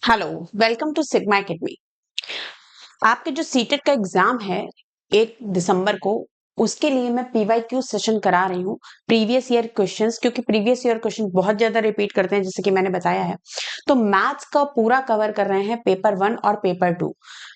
Hello, welcome to Sigma Academy. आपके जो CTET का एग्जाम है 1 दिसंबर को, उसके लिए मैं पीवाईक्यू सेशन करा रही हूँ। प्रीवियस ईयर क्वेश्चंस, क्योंकि प्रीवियस ईयर क्वेश्चन बहुत ज्यादा रिपीट करते हैं, जैसे कि मैंने बताया है। तो मैथ्स का पूरा कवर कर रहे हैं, पेपर 1 और पेपर 2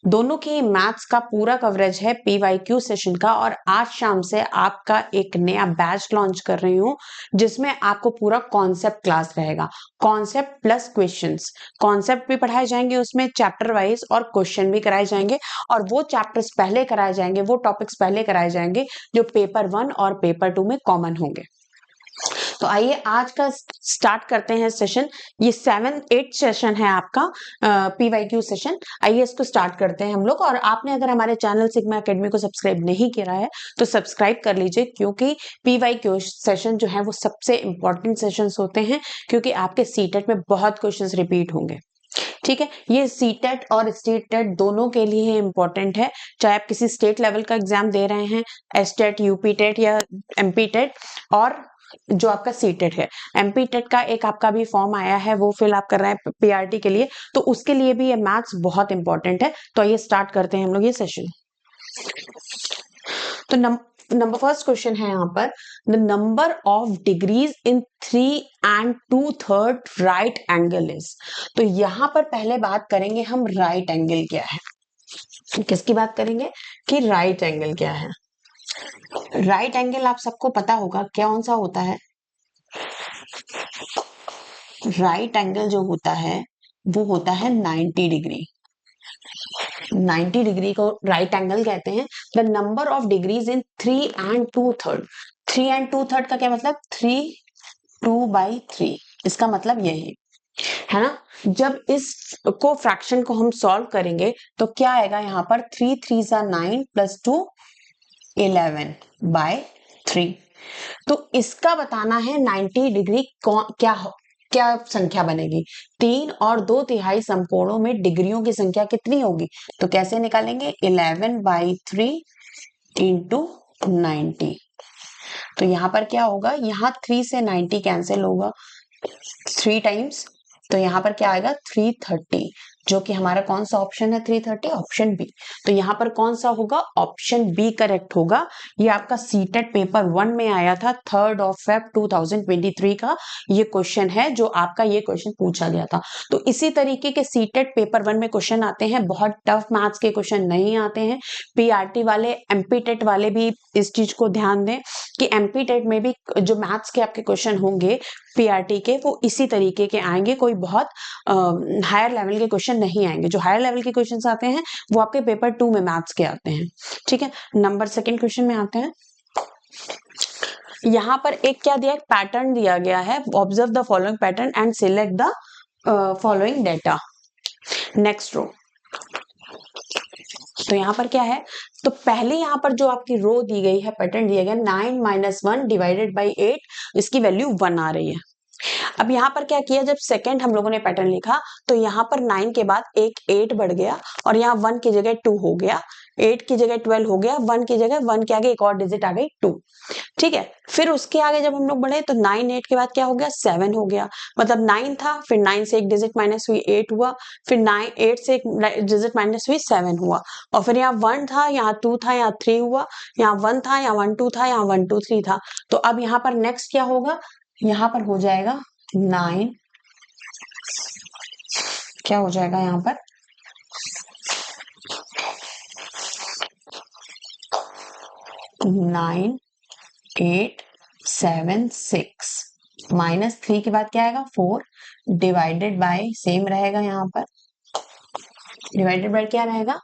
दोनों की मैथ्स का पूरा कवरेज है पीवाईक्यू सेशन का। और आज शाम से आपका एक नया बैच लॉन्च कर रही हूँ, जिसमें आपको पूरा कॉन्सेप्ट क्लास रहेगा। कॉन्सेप्ट प्लस क्वेश्चंस, कॉन्सेप्ट भी पढ़ाए जाएंगे, उसमें चैप्टर वाइज, और क्वेश्चन भी कराए जाएंगे। और वो चैप्टर्स पहले कराए जाएंगे, वो टॉपिक्स पहले कराए जाएंगे जो पेपर 1 और पेपर 2 में कॉमन होंगे। तो आइए आज का स्टार्ट करते हैं सेशन। ये 7th 8th सेशन है आपका पीवाईक्यू सेशन। आइए इसको स्टार्ट करते हैं हम लोग। और आपने अगर हमारे चैनल सिग्मा एकेडमी को सब्सक्राइब नहीं किया है तो सब्सक्राइब कर लीजिए, क्योंकि पीवाईक्यू सेशन जो है वो सबसे इंपॉर्टेंट सेशंस होते हैं, क्योंकि आपके सीटेट में बहुत क्वेश्चंस रिपीट होंगे। ठीक है, ये सीटेट और स्टेट दोनों के लिए इंपॉर्टेंट है। चाहे आप किसी स्टेट लेवल का एग्जाम दे रहे हैं, एसटेट, यूपी टेट या एमपी टेट, और जो आपका सीटेट है, एमपी टेट का एक आपका भी फॉर्म आया है, वो फिल आप कर रहे हैं पीआरटी के लिए, तो उसके लिए भी ये मैथ्स बहुत इंपॉर्टेंट है। तो ये स्टार्ट करते हैं हम लोग ये सेशन। तो नंबर फर्स्ट क्वेश्चन है यहाँ पर, the number of degrees in 3 2/3 right angle is. तो यहाँ पर पहले बात करेंगे हम राइट एंगल क्या है। किसकी बात करेंगे कि राइट एंगल क्या है। राइट एंगल आप सबको पता होगा कौन सा होता है। राइट एंगल जो होता है वो होता है 90 डिग्री। 90 डिग्री को राइट एंगल कहते हैं। द नंबर ऑफ डिग्रीज इन 3 2/3। 3 2/3 का क्या मतलब, 3 2/3। इसका मतलब यही है ना। जब इस को फ्रैक्शन को हम सॉल्व करेंगे तो क्या आएगा यहाँ पर, 3 3 9 + 2 11/3। तो इसका बताना है 90 डिग्री क्या क्या संख्या बनेगी। 3 और 2/3 समकोणों में डिग्रियों की संख्या कितनी होगी, तो कैसे निकालेंगे, 11/3 इंटू 90। तो यहाँ पर क्या होगा, यहाँ 3 से 90 कैंसिल होगा 3 टाइम्स, तो यहाँ पर क्या आएगा 330, जो कि हमारा कौन सा ऑप्शन है, 330 ऑप्शन बी। तो यहाँ पर कौन सा होगा, ऑप्शन बी करेक्ट होगा। ये आपका सीटेट पेपर 1 में आया था, 3 Feb 2023 का ये क्वेश्चन है, जो आपका ये क्वेश्चन पूछा गया था। तो इसी तरीके के सीटेट पेपर 1 में क्वेश्चन आते हैं, बहुत टफ मैथ्स के क्वेश्चन नहीं आते हैं। पीआरटी वाले, एमपी टेट वाले भी इस चीज को ध्यान दें कि एमपी टेट में भी जो मैथ्स के आपके क्वेश्चन होंगे पीआरटी के, वो इसी तरीके के आएंगे। कोई बहुत हायर लेवल के क्वेश्चन नहीं आएंगे। जो हायर लेवल के क्वेश्चंस आते हैं वो आपके पेपर 2 में मैथ्स के आते हैं। ठीक है, नंबर सेकंड क्वेश्चन में आते हैं। यहाँ पर एक क्या दिया, एक पैटर्न दिया गया है, observe the following pattern and select the following data. Next row. तो यहाँ पर क्या है, तो पहले यहाँ पर जो आपकी रो दी गई है, पैटर्न दिया गया 9 - 1 डिवाइडेड बाई 8, इसकी वैल्यू 1 आ रही है। अब यहाँ पर क्या किया, जब सेकंड हम लोगों ने पैटर्न लिखा तो यहाँ पर 9 के बाद एक 8 बढ़ गया, और यहाँ 1 की जगह 2 हो गया, 8 की जगह 12 हो गया, 1 की जगह 1 के आगे एक और डिजिट आ गई 2। ठीक है, फिर उसके आगे जब हम लोग बढ़े तो 9 8 के बाद क्या हो गया, 7 हो गया। मतलब 9 था, फिर 9 से एक डिजिट माइनस हुई 8 हुआ, फिर 9 8 से एक डिजिट माइनस हुई 7 हुआ, और फिर यहाँ 1 था, यहाँ 2 था, यहाँ 3 हुआ, यहाँ 1 था, यहाँ 1 2 था, यहाँ 1 2 3 था। तो अब यहाँ पर नेक्स्ट क्या होगा, यहाँ पर हो जाएगा 9, क्या हो जाएगा यहाँ पर, 9 8 7 6 -3 के बाद क्या आएगा 4 डिवाइडेड बाय, सेम रहेगा यहाँ पर, डिवाइडेड बाय क्या रहेगा,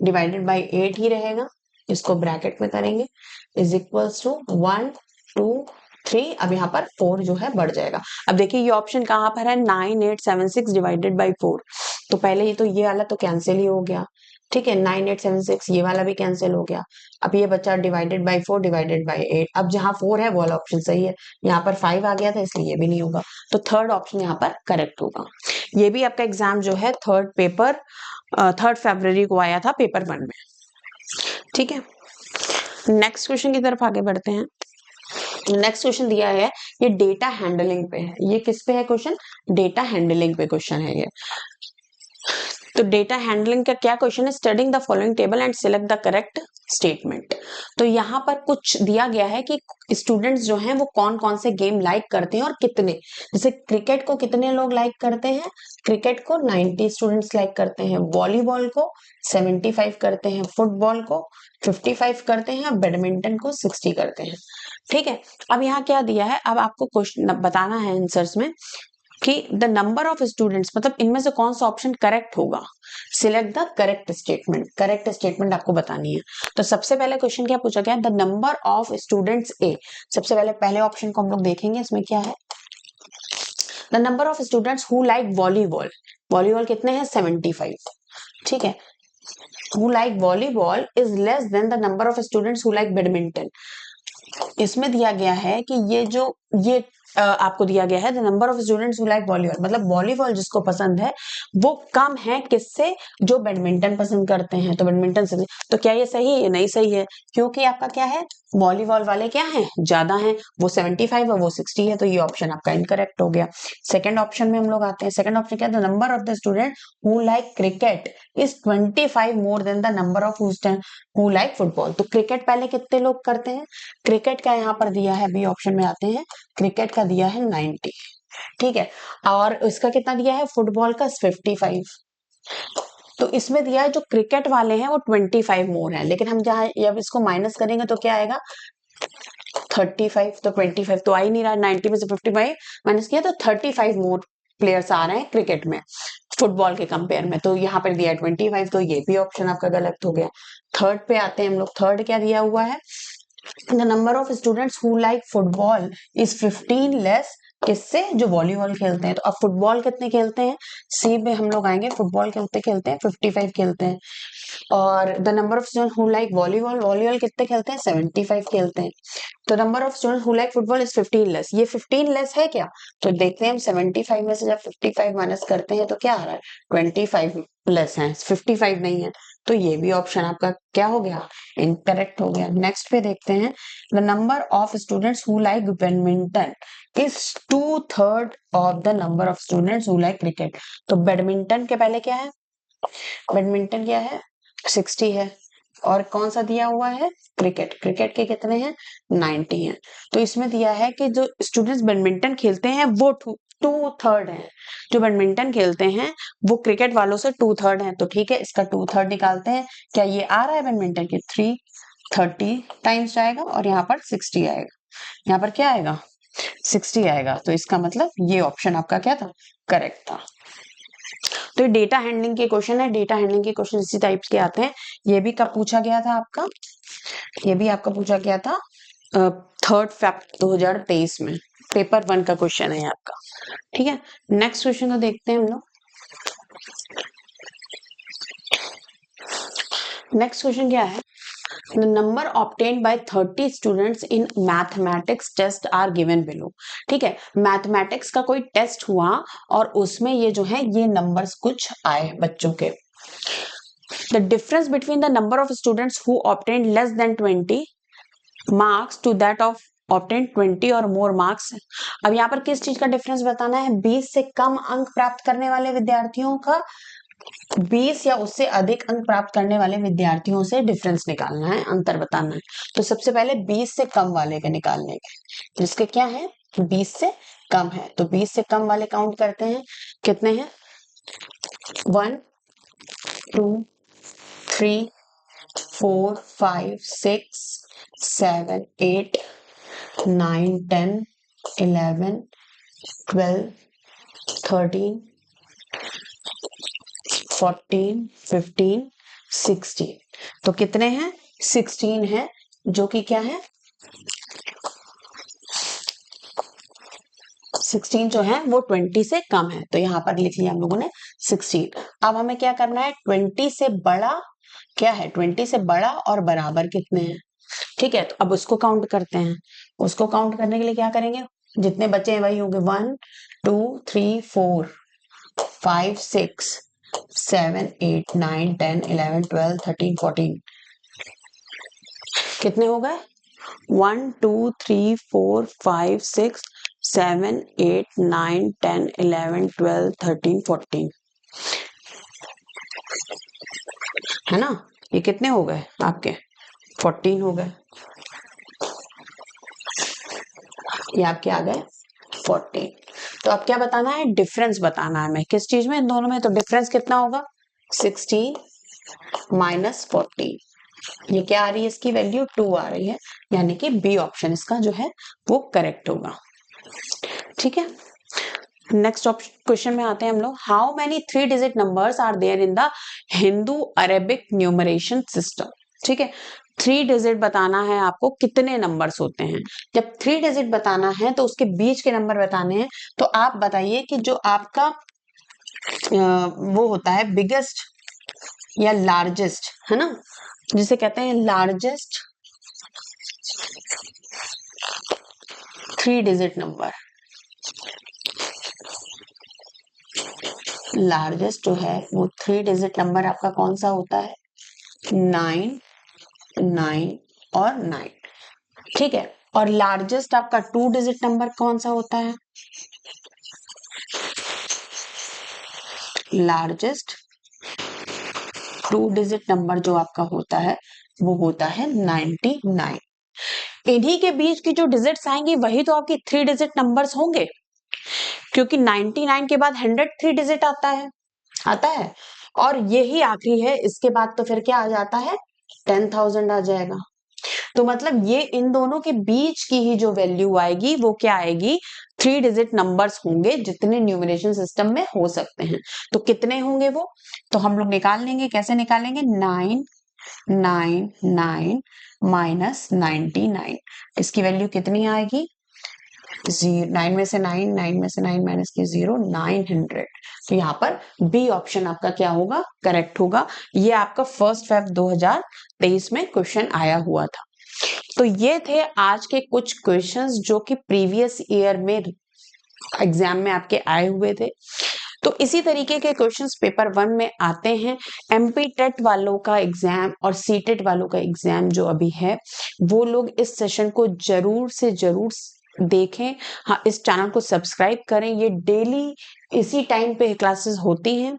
डिवाइडेड बाय 8 ही रहेगा। इसको ब्रैकेट में करेंगे, इज इक्वल्स टू 1 2 3। अब यहाँ पर 4 जो है बढ़ जाएगा। अब देखिए ये ऑप्शन कहाँ पर है, 9 8 7 6 डिवाइडेड बाय 4। तो पहले ये तो ये वाला तो कैंसिल ही हो गया। ठीक है, 9 8 7 6 ये वाला भी कैंसिल हो गया। अब ये बचा डिवाइडेड बाय 4 डिवाइडेड बाय 8। अब जहाँ 4 है वो वाला ऑप्शन सही है, यहाँ पर 5 आ गया था इसलिए ये भी नहीं होगा। तो थर्ड ऑप्शन यहाँ पर करेक्ट होगा। ये भी आपका एग्जाम जो है 3 फरवरी को आया था पेपर 1 में। ठीक है, नेक्स्ट क्वेश्चन की तरफ आगे बढ़ते हैं। नेक्स्ट क्वेश्चन दिया है, ये डेटा हैंडलिंग पे है। ये किस पे है क्वेश्चन, डेटा हैंडलिंग पे क्वेश्चन है ये। तो डेटा हैंडलिंग का क्या क्वेश्चन है, studying the following table and select the correct statement. तो यहाँ पर कुछ दिया गया है कि स्टूडेंट्स जो हैं वो कौन कौन से गेम लाइक करते हैं और कितने। जैसे क्रिकेट को कितने लोग लाइक करते हैं, क्रिकेट को 90 स्टूडेंट्स लाइक करते हैं, वॉलीबॉल को 75 करते हैं, फुटबॉल को 55 करते हैं, बैडमिंटन को 60 करते हैं। ठीक है, अब यहाँ क्या दिया है, अब आपको क्वेश्चन बताना है आंसर्स में कि द नंबर ऑफ स्टूडेंट्स, मतलब इनमें से कौन सा ऑप्शन करेक्ट होगा। Select the correct statement, correct statement आपको बतानी है। तो सबसे पहले क्वेश्चन क्या पूछा गया, द नंबर ऑफ स्टूडेंट्स ए। सबसे पहले पहले ऑप्शन को हम लोग देखेंगे, इसमें क्या है, the number of students who like volleyball. Volleyball कितने हैं, 75। ठीक है, who like volleyball is less than the number of students who like badminton. इसमें दिया गया है कि ये आपको दिया गया है the number of students who like volleyball, मतलब वॉलीबॉल जिसको पसंद है वो कम है किससे, जो बैडमिंटन पसंद करते हैं। तो बैडमिंटन से, तो क्या ये सही है, ये नहीं सही है, क्योंकि आपका क्या है, वॉलीबॉल वाले क्या है, ज्यादा हैं, वो 75 और वो 60 है, तो ये ऑप्शन आपका इनकरेक्ट हो गया। सेकंड ऑप्शन में हम लोग आते हैं, सेकंड ऑप्शन क्या है, the number of the student who like cricket is 25 more than the number of who like football. तो क्रिकेट पहले कितने लोग करते हैं, क्रिकेट का यहाँ पर दिया है, बी ऑप्शन में आते हैं, क्रिकेट का दिया है 90। ठीक है, और इसका कितना दिया है, फुटबॉल का 55। तो इसमें दिया है जो क्रिकेट वाले हैं वो 25 मोर है, लेकिन हम जहाँ जब इसको माइनस करेंगे तो क्या आएगा, 35। तो 25 तो आ ही नहीं रहा, 90 में से 55 माइनस किया तो 35 मोर प्लेयर्स आ रहे हैं क्रिकेट में फुटबॉल के कंपेयर में। तो यहाँ पर दिया है 25, तो ये भी ऑप्शन आपका गलत हो गया। थर्ड पे आते हैं हम लोग, थर्ड क्या दिया हुआ है, the number of students who like football is 15 less, किससे, जो वॉलीबॉल खेलते हैं। तो अब फुटबॉल कितने खेलते हैं, सी में हम लोग आएंगे, फुटबॉल कितने खेलते हैं, 55 खेलते हैं। और the number of student who like volleyball, volleyball कितने खेलते हैं, 75 खेलते हैं। तो number of student who like football is 15 less, ये 15 लेस है क्या, तो देखते हैं हम 75 में से जब 55 माइनस करते हैं तो क्या आ रहा है, 25 प्लस है, 55 नहीं है। तो ये भी ऑप्शन आपका क्या हो गया, इनकरेक्ट हो गया। नेक्स्ट पे देखते हैं, the number of students who like badminton is 2/3 of the number of students who like cricket. तो बैडमिंटन के पहले क्या है, बैडमिंटन क्या है, 60 है, और कौन सा दिया हुआ है, क्रिकेट, क्रिकेट के कितने हैं, 90 हैं। तो इसमें दिया है कि जो स्टूडेंट्स बैडमिंटन खेलते हैं वो 2/3 है, जो बैडमिंटन खेलते हैं वो क्रिकेट वालों से 2/3 है। तो ठीक है, इसका 2/3 निकालते हैं, क्या ये आ रहा है बैडमिंटन की 330 टाइम्स जाएगा और यहाँ पर 60 आएगा, यहाँ पर क्या आएगा, 60 आएगा। तो इसका मतलब ये ऑप्शन आपका क्या था, करेक्ट था। तो ये डेटा हैंडलिंग के क्वेश्चन है, डेटा हैंडलिंग के क्वेश्चन इसी टाइप के आते हैं। ये भी कब पूछा गया था आपका, ये भी आपका पूछा गया था 3 Feb 2023 में, पेपर 1 का क्वेश्चन है आपका। ठीक है, नेक्स्ट क्वेश्चन को देखते हैं हम लोग। नेक्स्ट क्वेश्चन क्या है, the number obtained by 30 students in mathematics test are given below। ठीक है, मैथमेटिक्स का कोई टेस्ट हुआ और उसमें ये जो है ये नंबर्स कुछ आए बच्चों के। the difference between the number of students who obtained less than 20 marks to that of obtained 20 और more marks। अब यहाँ पर किस चीज का डिफरेंस बताना है, 20 से कम अंक प्राप्त करने वाले विद्यार्थियों का 20 या उससे अधिक अंक प्राप्त करने वाले विद्यार्थियों से डिफरेंस निकालना है, अंतर बताना है। तो सबसे पहले 20 से कम वाले के निकालने के, जिसके क्या है 20 से कम है, तो 20 से कम वाले काउंट करते हैं, कितने हैं, 1 2 3 4 5 6 7 8 9 10 11 12 13 14 15 16। तो कितने हैं, 16 है, जो कि क्या है, 16 जो है वो 20 से कम है, तो यहाँ पर लिख लिया हम लोगों ने 16। अब हमें क्या करना है, 20 से बड़ा क्या है, 20 से बड़ा और बराबर कितने हैं। ठीक है, तो अब उसको काउंट करते हैं, उसको काउंट करने के लिए क्या करेंगे, जितने बचे हैं वही होंगे, 1 2 3 4 5 6 7 8 9 10 11 12 13 14। कितने हो गए, 1 2 3 4 5 6 7 8 9 10 11 12 13 14। है ना। ये कितने हो गए आपके 14 हो गए, ये आपके आ गए 14। तो अब क्या बताना है, डिफरेंस बताना है हमें किस चीज में, इन दोनों में। तो डिफरेंस कितना होगा 16 माइनस 14, ये क्या आ रही है, इसकी वैल्यू 2 आ रही है, यानी कि बी ऑप्शन इसका जो है वो करेक्ट होगा। ठीक है, नेक्स्ट क्वेश्चन में आते हैं हम लोग। How many 3 digit numbers are there in the Hindu Arabic numeration system. ठीक है, 3 डिजिट बताना है आपको, कितने नंबर्स होते हैं। जब 3 डिजिट बताना है तो उसके बीच के नंबर बताने हैं। तो आप बताइए कि जो आपका वो होता है बिगेस्ट या लार्जेस्ट, है ना, जिसे कहते हैं लार्जेस्ट 3 डिजिट नंबर। लार्जेस्ट जो है वो 3 डिजिट नंबर आपका कौन सा होता है, 9, 9 और 9। ठीक है, और लार्जेस्ट आपका 2 डिजिट नंबर कौन सा होता है, लार्जेस्ट 2 डिजिट नंबर जो आपका होता है वो होता है 99। इन्हीं के बीच की जो डिजिट्स आएंगी वही तो आपकी 3 डिजिट नंबर्स होंगे, क्योंकि 99 के बाद 100 3 डिजिट आता है, और यही आखिरी है। इसके बाद तो फिर क्या आ जाता है, 10,000 आ जाएगा। तो मतलब ये इन दोनों के बीच की ही जो वैल्यू आएगी वो क्या आएगी, 3 डिजिट नंबर्स होंगे जितने न्यूमरेशन सिस्टम में हो सकते हैं। तो कितने होंगे वो, तो हम लोग निकाल लेंगे। कैसे निकालेंगे, 999 माइनस 99, इसकी वैल्यू कितनी आएगी, 9 में से 9, 9 में से 9 माइनस की 0, 900। तो यहाँ पर बी ऑप्शन आपका क्या होगा, करेक्ट होगा। ये आपका 1 Feb 2023 में क्वेश्चन आया हुआ था। तो ये थे आज के कुछ क्वेश्चंस जो कि प्रीवियस ईयर में एग्जाम में आपके आए हुए थे। तो इसी तरीके के क्वेश्चंस पेपर 1 में आते हैं। एमपी टेट वालों का एग्जाम और सीटेट वालों का एग्जाम जो अभी है, वो लोग इस सेशन को जरूर से जरूर देखें। हाँ, इस चैनल को सब्सक्राइब करें, ये डेली इसी टाइम पे क्लासेस होती हैं।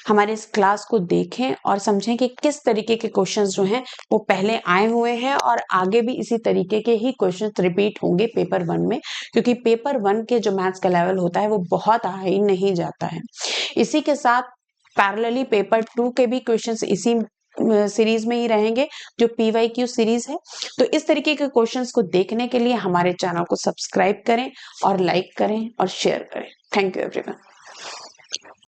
हमारे इस क्लास को देखें और समझें कि किस तरीके के क्वेश्चंस जो हैं वो पहले आए हुए हैं और आगे भी इसी तरीके के ही क्वेश्चंस रिपीट होंगे पेपर 1 में, क्योंकि पेपर 1 के जो मैथ्स का लेवल होता है वो बहुत हाई नहीं जाता है। इसी के साथ पैरेलली पेपर 2 के भी क्वेश्चंस इसी सीरीज में ही रहेंगे, जो PYQ सीरीज है। तो इस तरीके के क्वेश्चंस को देखने के लिए हमारे चैनल को सब्सक्राइब करें और लाइक करें और शेयर करें। Thank you everyone.